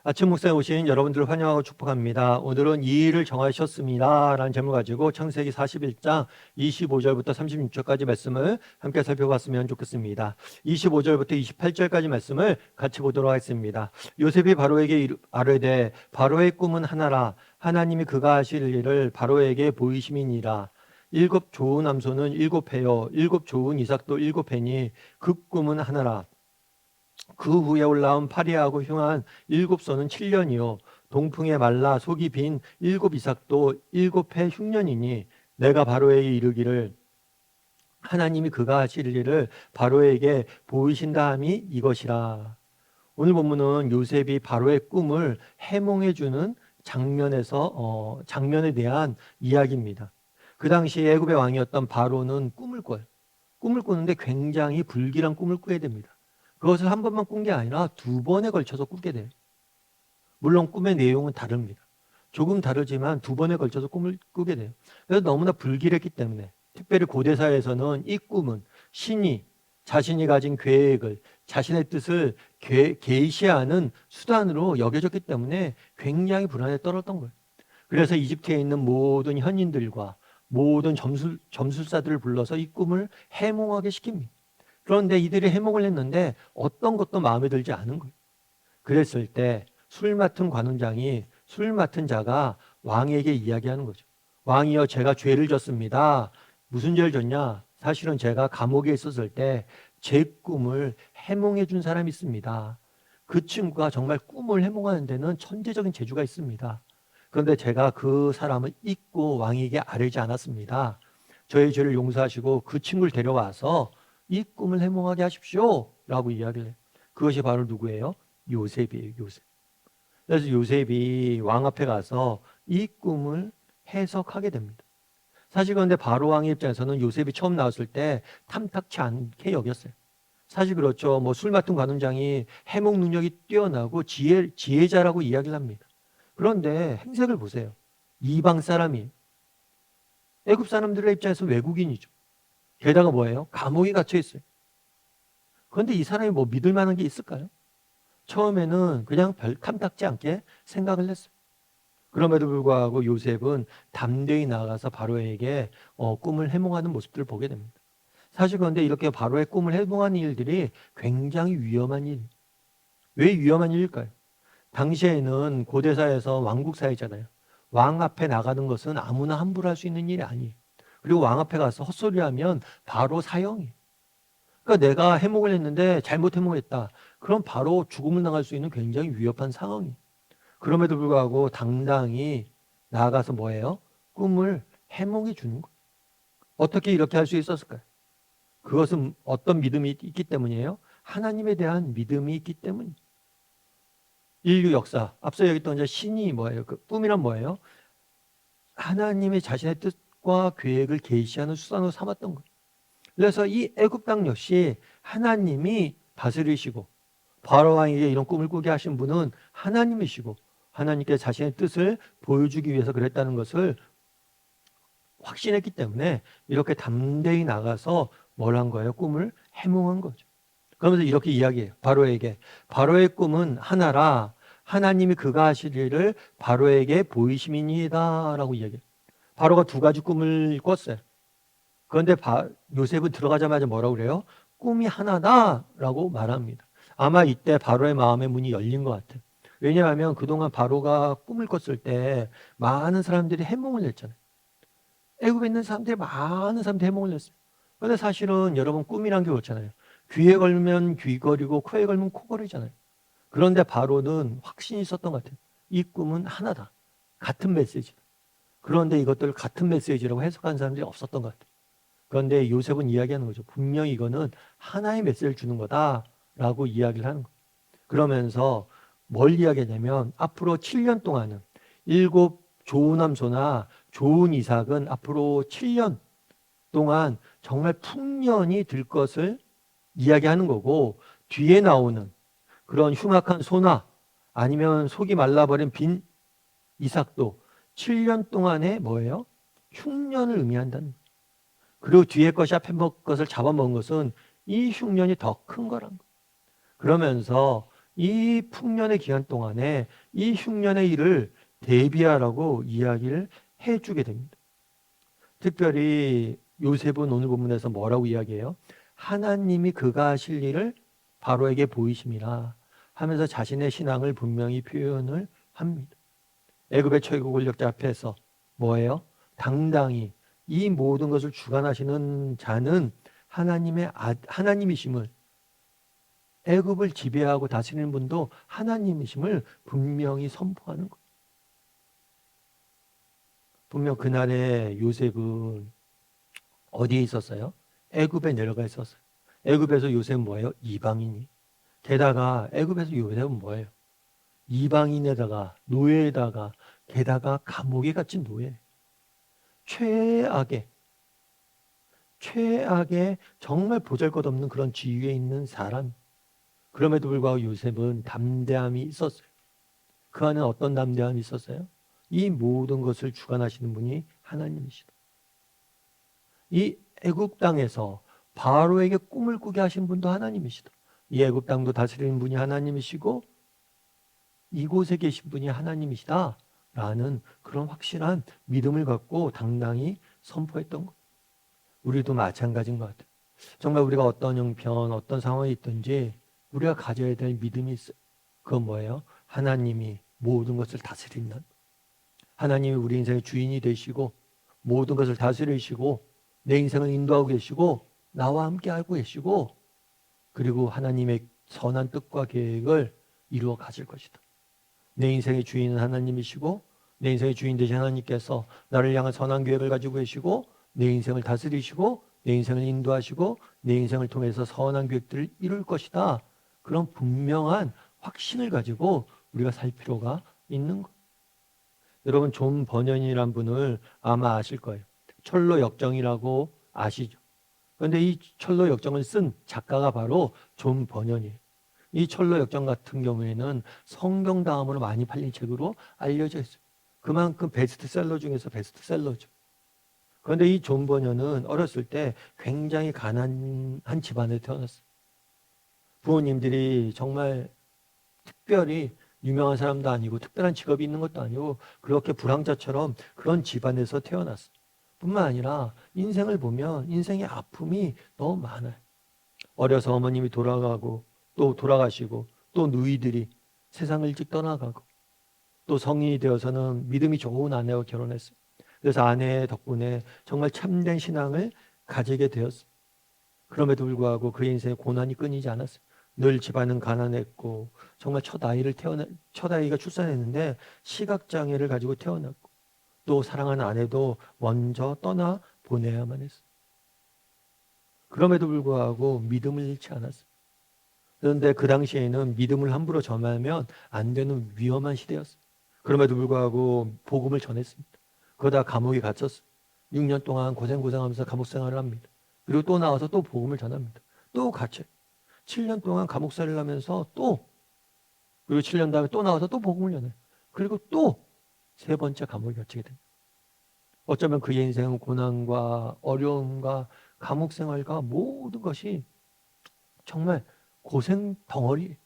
아침 목사에 오신 여러분들을 환영하고 축복합니다. 오늘은 이 일을 정하셨습니다 라는 제목을 가지고 창세기 41장 25절부터 36절까지 말씀을 함께 살펴봤으면 좋겠습니다. 25절부터 28절까지 말씀을 같이 보도록 하겠습니다. 요셉이 바로에게 아뢰되 바로의 꿈은 하나라. 하나님이 그가 하실 일을 바로에게 보이심이니라. 일곱 좋은 암소는 일곱 해요, 일곱 좋은 이삭도 일곱 해니 그 꿈은 하나라. 그 후에 올라온 파리하고 흉한 일곱 소는 7년이요 동풍에 말라 속이 빈 일곱 이삭도 일곱 해 흉년이니 내가 바로에게 이르기를 하나님이 그가 하실 일을 바로에게 보이신다함이 이것이라. 오늘 본문은 요셉이 바로의 꿈을 해몽해 주는 장면에 대한 이야기입니다. 그 당시 애굽의 왕이었던 바로는 꿈을 꿔요. 꿈을 꾸는데 굉장히 불길한 꿈을 꾸게 됩니다. 그것을 한 번만 꾼 게 아니라 두 번에 걸쳐서 꾸게 돼요. 물론 꿈의 내용은 다릅니다. 조금 다르지만 두 번에 걸쳐서 꿈을 꾸게 돼요. 그래서 너무나 불길했기 때문에 특별히 고대사에서는 이 꿈은 신이 자신이 가진 계획을, 자신의 뜻을 계시하는 수단으로 여겨졌기 때문에 굉장히 불안에 떨었던 거예요. 그래서 이집트에 있는 모든 현인들과 모든 점술사들을 불러서 이 꿈을 해몽하게 시킵니다. 그런데 이들이 해몽을 했는데 어떤 것도 마음에 들지 않은 거예요. 그랬을 때 술 맡은 관원장이 술 맡은 자가 왕에게 이야기하는 거죠. 왕이여, 제가 죄를 졌습니다. 무슨 죄를 졌냐? 사실은 제가 감옥에 있었을 때 제 꿈을 해몽해 준 사람이 있습니다. 그 친구가 정말 꿈을 해몽하는 데는 천재적인 재주가 있습니다. 그런데 제가 그 사람을 잊고 왕에게 아뢰지 않았습니다. 저의 죄를 용서하시고 그 친구를 데려와서 이 꿈을 해몽하게 하십시오 라고 이야기를 해요. 그것이 바로 누구예요? 요셉이에요. 요셉. 그래서 요셉이 왕 앞에 가서 이 꿈을 해석하게 됩니다. 사실 그런데 바로 왕의 입장에서는 요셉이 처음 나왔을 때 탐탁치 않게 여겼어요. 사실 그렇죠. 뭐 술 맡은 관원장이 해몽 능력이 뛰어나고 지혜자라고 이야기를 합니다. 그런데 행색을 보세요. 이방 사람이, 애굽 사람들의 입장에서 외국인이죠. 게다가 뭐예요? 감옥에 갇혀 있어요. 그런데 이 사람이 뭐 믿을 만한 게 있을까요? 처음에는 그냥 별 탐탁지 않게 생각을 했어요. 그럼에도 불구하고 요셉은 담대히 나아가서 바로에게 꿈을 해몽하는 모습들을 보게 됩니다. 사실 그런데 이렇게 바로의 꿈을 해몽하는 일들이 굉장히 위험한 일. 왜 위험한 일일까요? 당시에는 고대사에서 왕국사회잖아요. 왕 앞에 나가는 것은 아무나 함부로 할 수 있는 일이 아니에요. 그리고 왕 앞에 가서 헛소리하면 바로 사형이에요. 그러니까 내가 해몽을 했는데 잘못 해몽했다. 그럼 바로 죽음을 당할 수 있는 굉장히 위협한 상황이에요. 그럼에도 불구하고 당당히 나아가서 뭐예요? 꿈을 해몽해 주는 거예요. 어떻게 이렇게 할 수 있었을까요? 그것은 어떤 믿음이 있기 때문이에요? 하나님에 대한 믿음이 있기 때문이에요. 인류 역사, 앞서 얘기했던 이제 신이 뭐예요? 그 꿈이란 뭐예요? 하나님의 자신의 뜻과 계획을 계시하는 수단으로 삼았던 거예요. 그래서 이 애굽 땅 역시 하나님이 다스리시고 바로 왕에게 이런 꿈을 꾸게 하신 분은 하나님이시고 하나님께 자신의 뜻을 보여주기 위해서 그랬다는 것을 확신했기 때문에 이렇게 담대히 나가서 뭘 한 거예요? 꿈을 해몽한 거죠. 그러면서 이렇게 이야기해요. 바로에게. 바로의 꿈은 하나라. 하나님이 그가 하실 일을 바로에게 보이심이니이다 라고 이야기해요. 바로가 두 가지 꿈을 꿨어요. 그런데 요셉은 들어가자마자 뭐라고 그래요? 꿈이 하나다 라고 말합니다. 아마 이때 바로의 마음의 문이 열린 것 같아요. 왜냐하면 그동안 바로가 꿈을 꿨을 때 많은 사람들이 해몽을 냈잖아요. 애굽에 있는 많은 사람들이 해몽을 냈어요. 그런데 사실은 여러분 꿈이란 게 그렇잖아요. 귀에 걸면 귀걸이고 코에 걸면 코걸이잖아요. 그런데 바로는 확신이 있었던 것 같아요. 이 꿈은 하나다. 같은 메시지다. 그런데 이것들 같은 메시지라고 해석하는 사람들이 없었던 것 같아요. 그런데 요셉은 이야기하는 거죠. 분명히 이거는 하나의 메시지를 주는 거다라고 이야기를 하는 거예요. 그러면서 뭘 이야기하냐면 앞으로 7년 동안은 일곱 좋은 암소나 좋은 이삭은 앞으로 7년 동안 정말 풍년이 들 것을 이야기하는 거고 뒤에 나오는 그런 흉악한 소나 아니면 속이 말라버린 빈 이삭도 7년 동안의 뭐예요? 흉년을 의미한다는 거예요. 그리고 뒤에 것이 앞에 것을 잡아먹은 것은 이 흉년이 더 큰 거란 거예요. 그러면서 이 풍년의 기간 동안에 이 흉년의 일을 대비하라고 이야기를 해주게 됩니다. 특별히 요셉은 오늘 본문에서 뭐라고 이야기해요? 하나님이 그가 하실 일을 바로에게 보이심이라 하면서 자신의 신앙을 분명히 표현을 합니다. 애굽의 최고 권력자 앞에서 뭐예요? 당당히 이 모든 것을 주관하시는 자는 하나님이심을, 애굽을 지배하고 다스리는 분도 하나님이심을 분명히 선포하는 거예요. 분명 그날에 요셉은 어디에 있었어요? 애굽에 내려가 있었어요. 애굽에서 요셉은 뭐예요? 이방인이. 게다가 애굽에서 요셉은 뭐예요? 이방인에다가 노예에다가 게다가 감옥에 갇힌 노예. 최악의 정말 보잘것없는 그런 지위에 있는 사람. 그럼에도 불구하고 요셉은 담대함이 있었어요. 그 안에 어떤 담대함이 있었어요? 이 모든 것을 주관하시는 분이 하나님이시다. 이 애굽 땅에서 바로에게 꿈을 꾸게 하신 분도 하나님이시다. 이 애굽 땅도 다스리는 분이 하나님이시고 이곳에 계신 분이 하나님이시다 라는 그런 확실한 믿음을 갖고 당당히 선포했던 것. 우리도 마찬가지인 것 같아요. 정말 우리가 어떤 형편, 어떤 상황에 있든지 우리가 가져야 될 믿음이 있어요. 그건 뭐예요? 하나님이 모든 것을 다스린다. 하나님이 우리 인생의 주인이 되시고 모든 것을 다스리시고 내 인생을 인도하고 계시고 나와 함께 하고 계시고 그리고 하나님의 선한 뜻과 계획을 이루어 가실 것이다. 내 인생의 주인은 하나님이시고 내 인생의 주인 되신 하나님께서 나를 향한 선한 계획을 가지고 계시고 내 인생을 다스리시고 내 인생을 인도하시고 내 인생을 통해서 선한 계획들을 이룰 것이다. 그런 분명한 확신을 가지고 우리가 살 필요가 있는 것. 여러분 존 버년이란 분을 아마 아실 거예요. 철로 역정이라고 아시죠? 그런데 이 철로 역정을 쓴 작가가 바로 존 버년이에요. 이 철로 역정 같은 경우에는 성경 다음으로 많이 팔린 책으로 알려져 있어요. 그만큼 베스트셀러 중에서 베스트셀러죠. 그런데 이 존 버년은 어렸을 때 굉장히 가난한 집안에 태어났어요. 부모님들이 정말 특별히 유명한 사람도 아니고 특별한 직업이 있는 것도 아니고 그렇게 불황자처럼 그런 집안에서 태어났어요. 뿐만 아니라 인생을 보면 인생의 아픔이 너무 많아요. 어려서 어머님이 돌아가고 또 돌아가시고 또 누이들이 세상을 일찍 떠나가고 또 성인이 되어서는 믿음이 좋은 아내와 결혼했어요. 그래서 아내 덕분에 정말 참된 신앙을 가지게 되었어요. 그럼에도 불구하고 그의 인생에 고난이 끊이지 않았어요. 늘 집안은 가난했고 정말 첫 아이가 출산했는데 시각장애를 가지고 태어났고 또 사랑하는 아내도 먼저 떠나 보내야만 했어요. 그럼에도 불구하고 믿음을 잃지 않았어요. 그런데 그 당시에는 믿음을 함부로 전하면 안 되는 위험한 시대였어요. 그럼에도 불구하고 복음을 전했습니다. 그러다 감옥에 갇혔어요. 6년 동안 고생하면서 감옥 생활을 합니다. 그리고 또 나와서 또 복음을 전합니다. 또 갇혀요. 7년 동안 감옥살이를 하면서 그리고 7년 다음에 또 나와서 또 복음을 전해요. 그리고 또 세 번째 감옥에 갇히게 됩니다. 어쩌면 그의 인생은 고난과 어려움과 감옥 생활과 모든 것이 정말 고생 덩어리.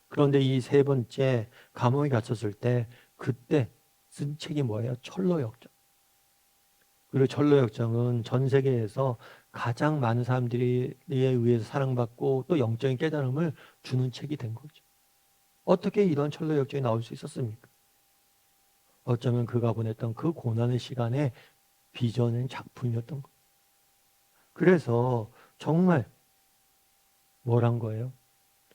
그런데 이 세 번째 감옥에 갇혔을 때 그때 쓴 책이 뭐예요? 철로역정. 그리고 철로역정은 전 세계에서 가장 많은 사람들에 의해서 사랑받고 또 영적인 깨달음을 주는 책이 된 거죠. 어떻게 이런 철로역정이 나올 수 있었습니까? 어쩌면 그가 보냈던 그 고난의 시간에 빚어낸 작품이었던 거예요. 그래서 정말 뭐란 거예요?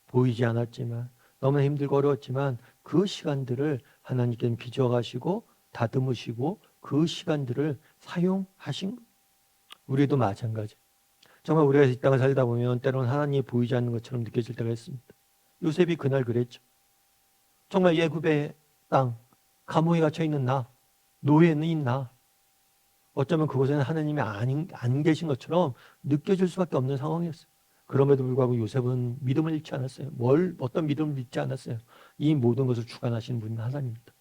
보이지 않았지만 너무나 힘들고 어려웠지만 그 시간들을 하나님께는 빚어가시고 다듬으시고 그 시간들을 사용하신 거예요. 우리도 마찬가지. 정말 우리가 이 땅을 살다 보면 때로는 하나님이 보이지 않는 것처럼 느껴질 때가 있습니다. 요셉이 그날 그랬죠. 정말 애굽의 땅, 감옥에 갇혀 있는 나, 노예인 나, 어쩌면 그곳에는 하나님이 안 계신 것처럼 느껴질 수밖에 없는 상황이었어요. 그럼에도 불구하고 요셉은 믿음을 잃지 않았어요. 어떤 믿음을 믿지 않았어요. 이 모든 것을 주관하시는 분은 하나님입니다.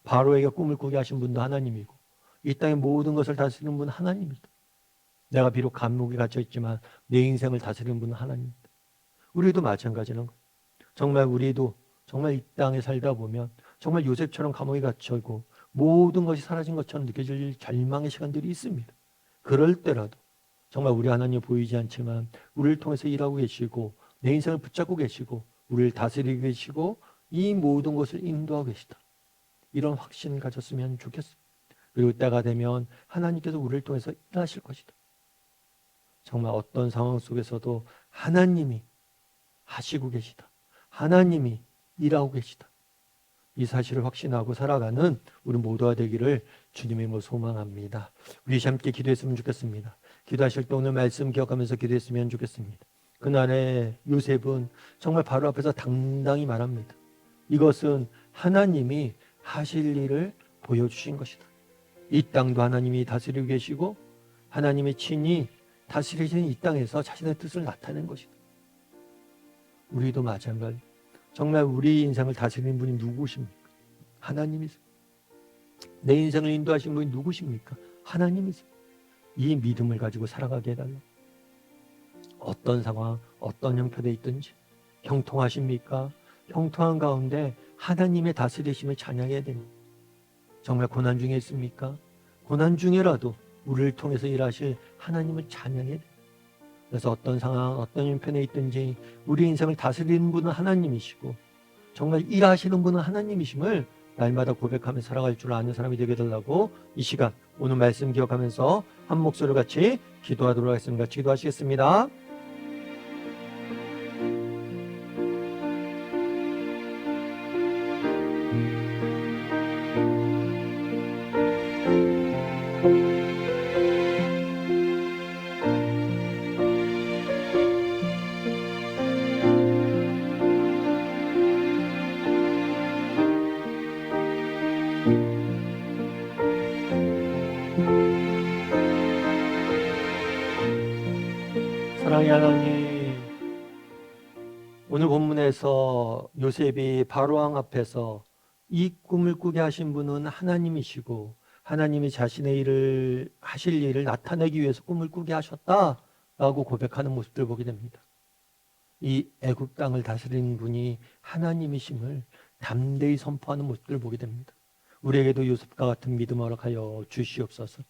바로에게 꿈을 꾸게 하신 분도 하나님이고 이 땅의 모든 것을 다스리는 분은 하나님입니다. 내가 비록 감옥에 갇혀 있지만 내 인생을 다스리는 분은 하나님입니다. 우리도 마찬가지는 거예요. 정말 우리도 정말 이 땅에 살다 보면 정말 요셉처럼 감옥에 갇혀 있고 모든 것이 사라진 것처럼 느껴질 절망의 시간들이 있습니다. 그럴 때라도 정말 우리 하나님 보이지 않지만 우리를 통해서 일하고 계시고 내 인생을 붙잡고 계시고 우리를 다스리고 계시고 이 모든 것을 인도하고 계시다. 이런 확신을 가졌으면 좋겠습니다. 그리고 때가 되면 하나님께서 우리를 통해서 일하실 것이다. 정말 어떤 상황 속에서도 하나님이 하시고 계시다. 하나님이 일하고 계시다. 이 사실을 확신하고 살아가는 우리 모두가 되기를 주님의 이름으로 소망합니다. 우리 함께 기도했으면 좋겠습니다. 기도하실 때 오늘 말씀 기억하면서 기도했으면 좋겠습니다. 그날에 요셉은 정말 바로 앞에서 당당히 말합니다. 이것은 하나님이 하실 일을 보여주신 것이다. 이 땅도 하나님이 다스리고 계시고 하나님이 친히 다스리시는 이 땅에서 자신의 뜻을 나타낸 것이다. 우리도 마찬가지. 정말 우리 인생을 다스리는 분이 누구십니까? 하나님이세요. 내 인생을 인도하신 분이 누구십니까? 하나님이세요. 이 믿음을 가지고 살아가게 해달라. 어떤 상황, 어떤 형편에 있든지 형통하십니까? 형통한 가운데 하나님의 다스리심을 찬양해야 됩니다. 정말 고난 중에 있습니까? 고난 중에라도 우리를 통해서 일하실 하나님을 찬양해야 됩니다. 그래서 어떤 상황, 어떤 형편에 있든지 우리 인생을 다스리는 분은 하나님이시고 정말 일하시는 분은 하나님이심을 날마다 고백하며 살아갈 줄 아는 사람이 되게 해달라고 이 시간 오늘 말씀 기억하면서 한 목소리로 같이 기도하도록 하겠습니다. 같이 기도하시겠습니다. 사랑의 하나님, 오늘 본문에서 요셉이 바로왕 앞에서 이 꿈을 꾸게 하신 분은 하나님이시고 하나님이 자신의 일을 하실 일을 나타내기 위해서 꿈을 꾸게 하셨다라고 고백하는 모습들을 보게 됩니다. 이 애굽 땅을 다스리는 분이 하나님이심을 담대히 선포하는 모습들을 보게 됩니다. 우리에게도 요셉과 같은 믿음 허락하여 주시옵소서.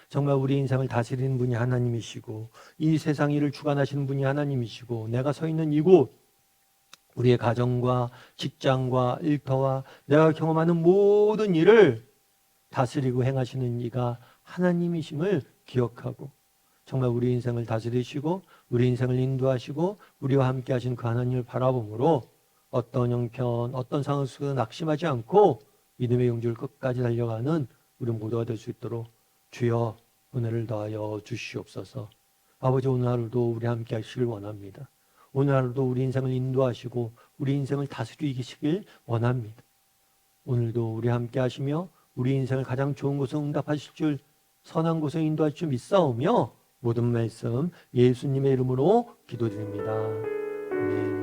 정말 우리 인생을 다스리는 분이 하나님이시고 이 세상 일을 주관하시는 분이 하나님이시고 내가 서 있는 이곳 우리의 가정과 직장과 일터와 내가 경험하는 모든 일을 다스리고 행하시는 이가 하나님이심을 기억하고 정말 우리 인생을 다스리시고 우리 인생을 인도하시고 우리와 함께 하신 그 하나님을 바라봄으로 어떤 형편 어떤 상황 속에서 낙심하지 않고 믿음의 용기를 끝까지 달려가는 우리 모두가 될 수 있도록 주여 은혜를 더하여 주시옵소서. 아버지 오늘 하루도 우리 함께 하시길 원합니다. 오늘 하루도 우리 인생을 인도하시고 우리 인생을 다스리시길 원합니다. 오늘도 우리 함께 하시며 우리 인생을 가장 좋은 곳에 응답하실 줄 선한 곳에 인도하실 줄 믿사오며 모든 말씀 예수님의 이름으로 기도드립니다. 아멘.